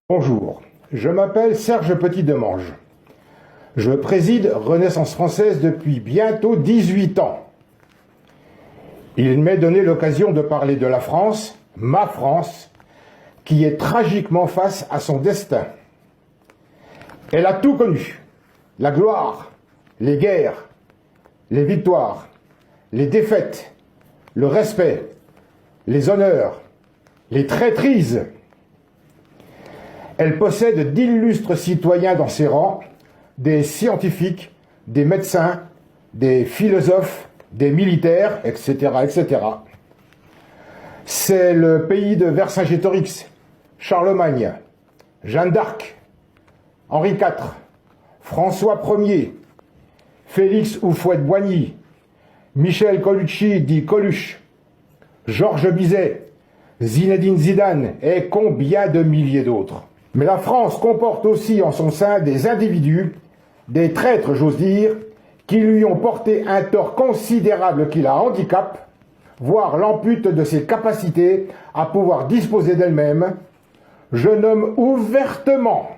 Bonjour, je m'appelle Serge Petit-Demange. Je préside Renaissance française depuis bientôt 18 ans. Il m'est donné l'occasion de parler de la France, ma France, qui est tragiquement face à son destin. Elle a tout connu, la gloire, les guerres, les victoires, les défaites, le respect, les honneurs, les traîtrises. Elle possède d'illustres citoyens dans ses rangs, des scientifiques, des médecins, des philosophes, des militaires, etc., etc. C'est le pays de Vercingétorix, Charlemagne, Jeanne d'Arc, Henri IV, François Ier, Félix Houphouët-Boigny, Michel Colucci dit Coluche, Georges Bizet, Zinedine Zidane et combien de milliers d'autres. Mais la France comporte aussi en son sein des individus, des traîtres j'ose dire, qui lui ont porté un tort considérable qui la handicape, voire l'ampute de ses capacités à pouvoir disposer d'elle-même. Je nomme ouvertement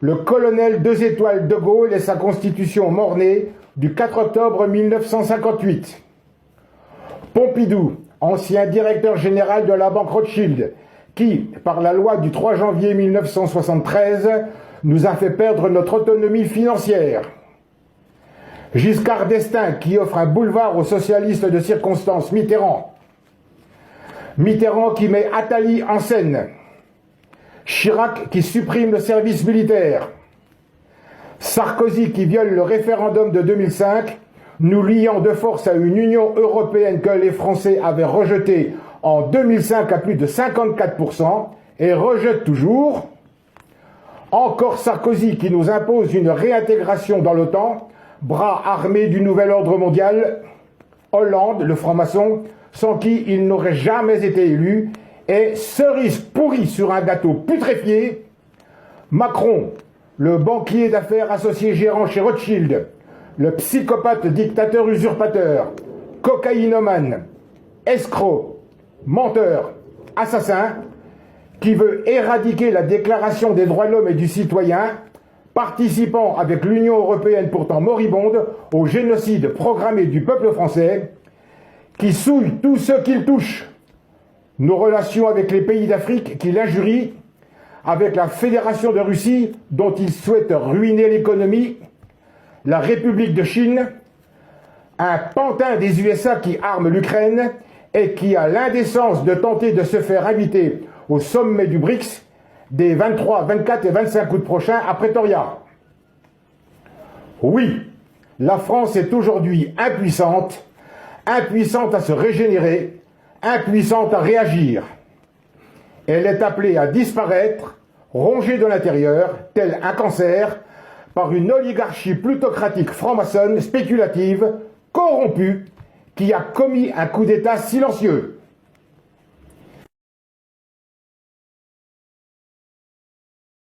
le colonel 2 étoiles de Gaulle et sa constitution mort-née du 4 octobre 1958. Pompidou, ancien directeur général de la banque Rothschild, qui, par la loi du 3 janvier 1973, nous a fait perdre notre autonomie financière. Giscard d'Estaing, qui offre un boulevard aux socialistes de circonstance, Mitterrand. Mitterrand qui met Attali en scène. Chirac qui supprime le service militaire. Sarkozy qui viole le référendum de 2005, nous liant de force à une Union européenne que les Français avaient rejetée en 2005 à plus de 54% et rejette toujours. Encore Sarkozy qui nous impose une réintégration dans l'OTAN, bras armés du nouvel ordre mondial. Hollande, le franc-maçon, sans qui il n'aurait jamais été élu, et cerise pourrie sur un gâteau putréfié, Macron, le banquier d'affaires associé gérant chez Rothschild, le psychopathe dictateur usurpateur, cocaïnomane, escroc, menteur, assassin, qui veut éradiquer la Déclaration des droits de l'homme et du citoyen, participant avec l'Union européenne pourtant moribonde au génocide programmé du peuple français, qui souille tous ceux qu'il touche, nos relations avec les pays d'Afrique qui l'injurient, avec la Fédération de Russie dont il souhaite ruiner l'économie, la République de Chine, un pantin des USA qui arme l'Ukraine et qui a l'indécence de tenter de se faire inviter au sommet du BRICS des 23, 24 et 25 août prochains à Pretoria. Oui, la France est aujourd'hui impuissante, impuissante à se régénérer, impuissante à réagir. Elle est appelée à disparaître, rongée de l'intérieur, tel un cancer, par une oligarchie plutocratique franc-maçonne spéculative, corrompue, qui a commis un coup d'État silencieux.